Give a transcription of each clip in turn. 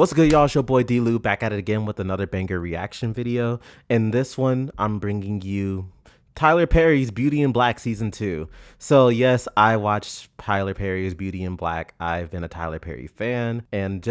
What's good, y'all? It's your boy D-Lou back at it again with another banger reaction video. In this one, I'm bringing you Tyler Perry's Beauty in Black Season 2. So yes, I watched Tyler Perry's Beauty in Black. I've been a Tyler Perry fan and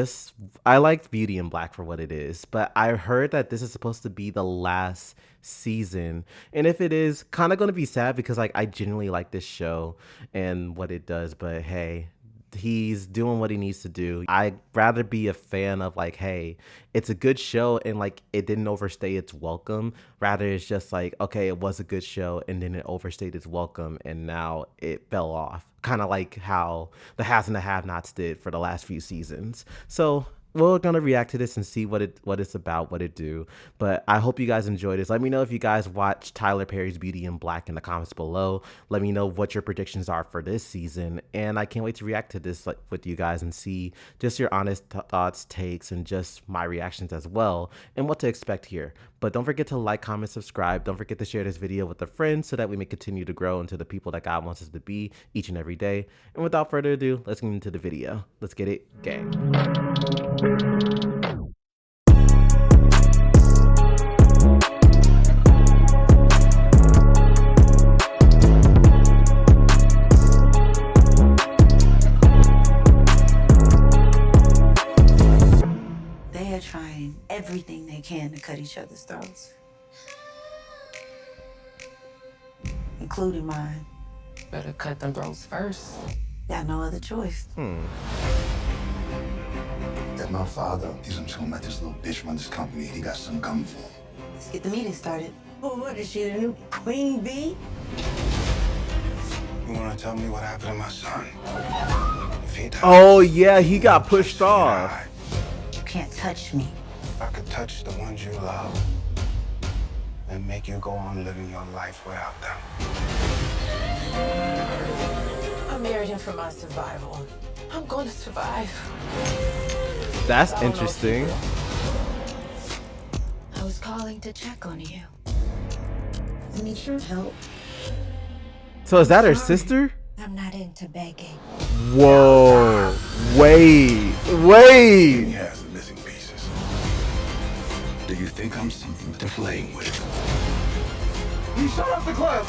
I liked Beauty in Black for what it is. But I heard that this is supposed to be the last season. And if it is, kind of going to be sad because I genuinely like this show and what it does. But hey, he's doing what he needs to do. I'd rather be a fan of hey, it's a good show and it didn't overstay its welcome. Rather, it's just okay, it was a good show and then it overstayed its welcome and now it fell off. Kind of like how the Has and the Have-Nots did for the last few seasons. So we're gonna react to this and see what it's about, what it do. But I hope you guys enjoyed this. Let me know if you guys watch Tyler Perry's Beauty in Black in the comments below. Let me know what your predictions are for this season, and I can't wait to react to this with you guys and see just your honest thoughts, takes, and just my reactions as well, and what to expect here. But don't forget to like, comment, subscribe. Don't forget to share this video with a friend so that we may continue to grow into the people that God wants us to be each and every day. And without further ado, let's get into the video. Let's get it, gang. They are trying everything they can to cut each other's throats, including mine. Better cut them throats first. Got no other choice. That's my father. He's gonna tell him that this little bitch run this company and he got something coming for him. Let's get the meeting started. Oh, what is she, the new queen bee? You wanna tell me what happened to my son? If he dies, Oh yeah, he got pushed off. You can't touch me. I could touch the ones you love and make you go on living your life without them. I married him for my survival. I'm gonna survive. That's interesting. I was calling to check on you. I need your help. So is that her sister? I'm not into begging. Whoa. He Wait. has the missing pieces. Do you think I'm something to playing with? He shut up the club!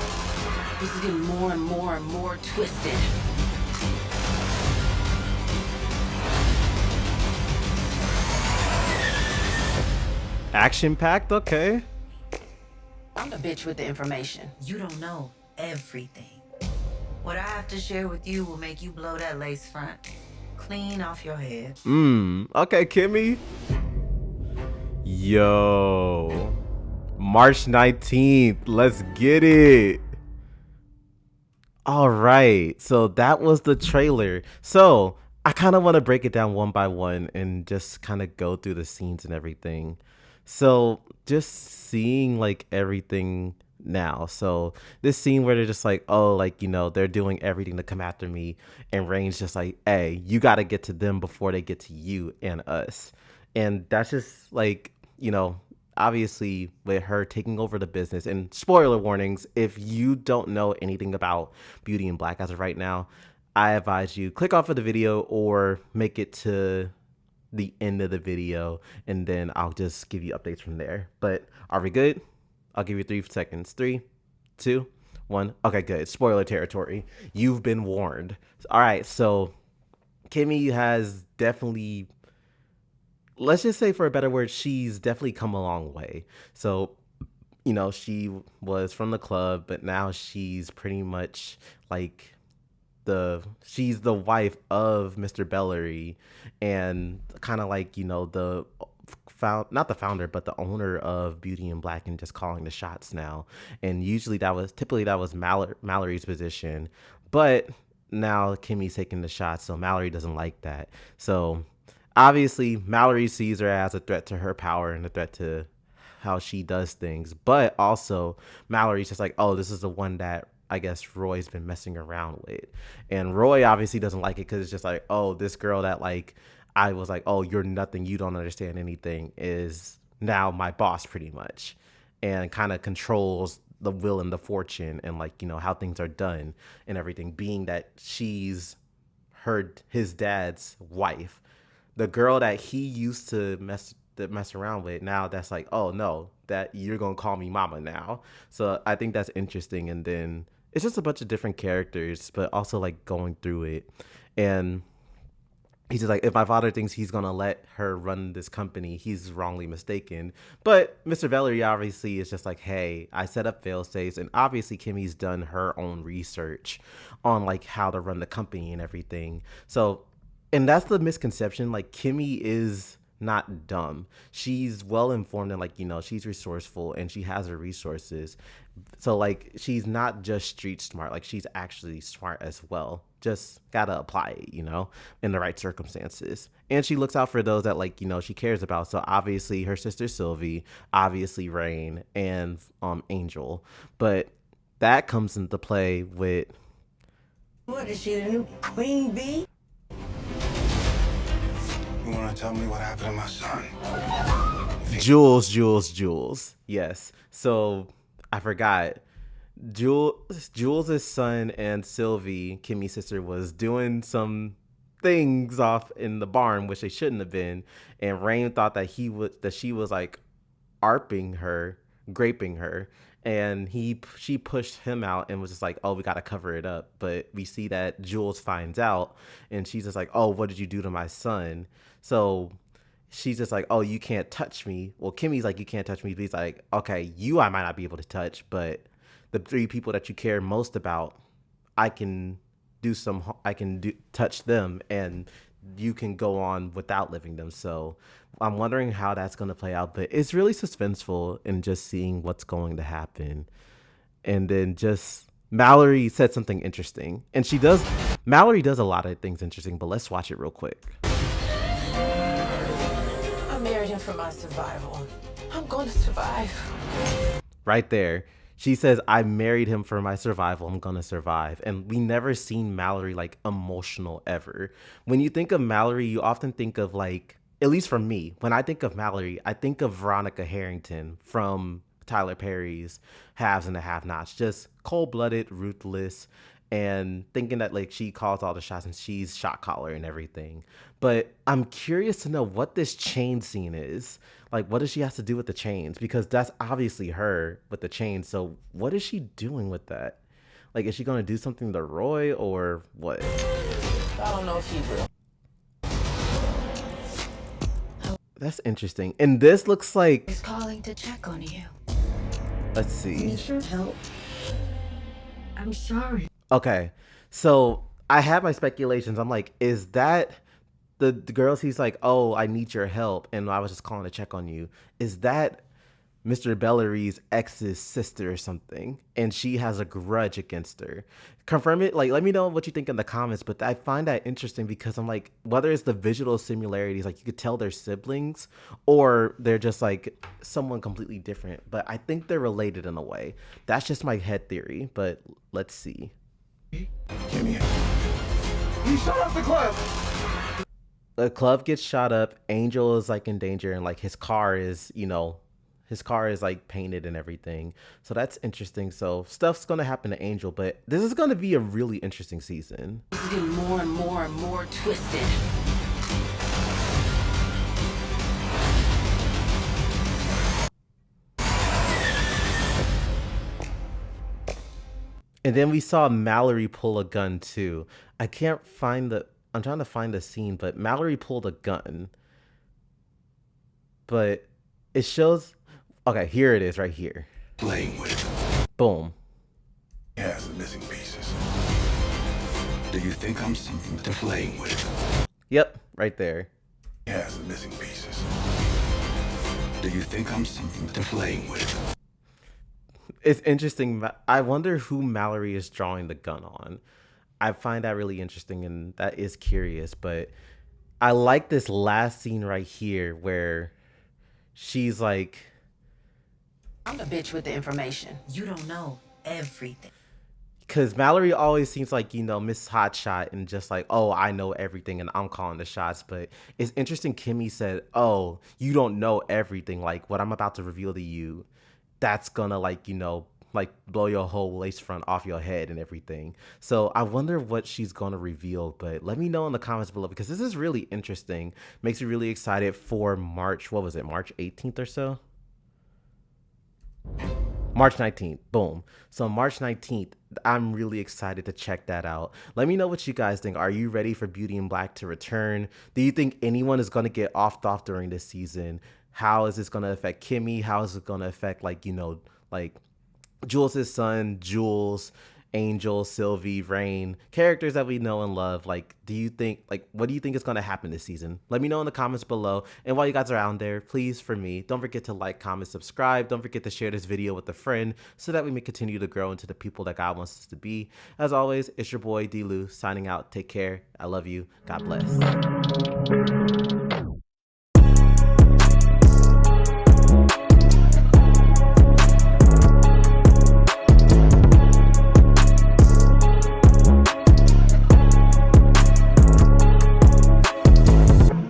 This is getting more and more and more twisted. Action packed, okay. I'm the bitch with the information. You don't know everything. What I have to share with you will make you blow that lace front clean off your head. Okay, Kimmy. Yo. March 19th. Let's get it. All right. So that was the trailer. So I kind of want to break it down one by one and just kind of go through the scenes and everything. So just seeing everything now. So this scene where they're just they're doing everything to come after me, and Rain's just hey, you got to get to them before they get to you and us. And that's just obviously with her taking over the business. And spoiler warnings, if you don't know anything about Beauty in Black as of right now, I advise you click off of the video or make it to the end of the video and then I'll just give you updates from there. But are we good? I'll give you 3 seconds. 3, 2, 1. Okay, good. Spoiler territory. You've been warned. All right, so Kimmy has definitely, let's just say for a better word, she's definitely come a long way. So, she was from the club, but now she's pretty much she's the wife of Mr. Bellery and kind of the not the founder but the owner of Beauty in Black, and just calling the shots now. And typically that was Mallory's position, but now Kimmy's taking the shots, so Mallory doesn't like that. So obviously Mallory sees her as a threat to her power and a threat to how she does things, but also Mallory's just oh, this is the one that I guess Roy's been messing around with. And Roy obviously doesn't like it because it's just oh, this girl that I was oh, you're nothing, you don't understand anything, is now my boss pretty much, and kind of controls the will and the fortune and how things are done and everything, being that she's his dad's wife. the girl that he used to mess around with, now that's like, oh no, that you're gonna call me mama now. So I think that's interesting. And then it's just a bunch of different characters, but also like going through it. And he's just like, if my father thinks he's gonna let her run this company, he's wrongly mistaken. But Mr. Valerie obviously is just like, hey, I set up fail safes, and obviously Kimmy's done her own research on like how to run the company and everything. So, and that's the misconception. Like Kimmy is not dumb. She's well informed and like, she's resourceful and she has her resources. So like she's not just street smart, like she's actually smart as well. Just gotta apply it, in the right circumstances. And she looks out for those that like, she cares about. So obviously her sister Sylvie, obviously Rain, and Angel. But that comes into play with, What is she, the new queen bee? You want to tell me what happened to my son? Jules. Yes. So I forgot. Jules' son and Sylvie, Kimmy's sister, was doing some things off in the barn, which they shouldn't have been. And Rain thought that she was like arping her, graping her. And she pushed him out and was just like, oh, we got to cover it up. But we see that Jules finds out and she's just like, oh, what did you do to my son? So she's just like, oh, you can't touch me. Well, Kimmy's like, you can't touch me. But he's like, okay, I might not be able to touch, but the three people that you care most about, I can touch them and you can go on without living them. So I'm wondering how that's going to play out, but it's really suspenseful in just seeing what's going to happen. And then just Mallory said something interesting, and Mallory does a lot of things interesting, but let's watch it real quick. I married him for my survival. I'm going to survive. Right there. She says, I married him for my survival. I'm going to survive. And we never seen Mallory like emotional ever. When you think of Mallory, you often think of like, at least for me, when I think of Mallory, I think of Veronica Harrington from Tyler Perry's Haves and the Have-Nots. Just cold-blooded, ruthless, and thinking that like she calls all the shots and she's shot caller and everything. But I'm curious to know what this chain scene is. Like, what does she have to do with the chains? Because that's obviously her with the chains. So what is she doing with that? Like, is she going to do something to Roy or what? I don't know if he will. That's interesting. And this looks like... He's calling to check on you. Let's see. Need your help? I'm sorry. Okay, so I had my speculations. I'm like, is that the girls? He's like, oh, I need your help, and I was just calling to check on you. Is that Mr. Bellarie's ex's sister or something? And she has a grudge against her. Confirm it. Like, let me know what you think in the comments. But I find that interesting because I'm like, whether it's the visual similarities, like you could tell they're siblings, or they're just like someone completely different. But I think they're related in a way. That's just my head theory. But let's see. Kimmy. He shot up the club. The club gets shot up. Angel is like in danger, and like his car is like painted and everything. So that's interesting. So stuff's gonna happen to Angel, but this is gonna be a really interesting season. This is getting more and more and more twisted. And then we saw Mallory pull a gun too. I'm trying to find the scene, but Mallory pulled a gun. But it shows, okay, here it is right here. Playing with. Boom. He has the missing pieces. Do you think I'm something to play with? Yep, right there. He has the missing pieces. Do you think I'm something to play with? It's interesting. I wonder who Mallory is drawing the gun on. I find that really interesting, and that is curious. But I like this last scene right here where she's like, I'm the bitch with the information. You don't know everything. because Mallory always seems like, Miss Hotshot and just like, oh, I know everything and I'm calling the shots. But it's interesting. Kimmy said, oh, you don't know everything. Like what I'm about to reveal to you, that's gonna like, like blow your whole lace front off your head and everything. So I wonder what she's gonna reveal. But let me know in the comments below, because this is really interesting. Makes me really excited for March. What was it? March 18th or so. March 19th. Boom. So March 19th, I'm really excited to check that out. Let me know what you guys think. Are you ready for Beauty in Black to return? Do you think anyone is going to get offed during this season? How is this going to affect Kimmy? How is it going to affect, like, you know, like Jules' son, Jules, Angel, Sylvie, Rain, characters that we know and love. Like, do you think, like, what do you think is going to happen this season? Let me know in the comments below. And while you guys are out there, please, for me, don't forget to like, comment, subscribe. Don't forget to share this video with a friend so that we may continue to grow into the people that God wants us to be. As always, it's your boy, D-Lou, signing out. Take care. I love you. God bless.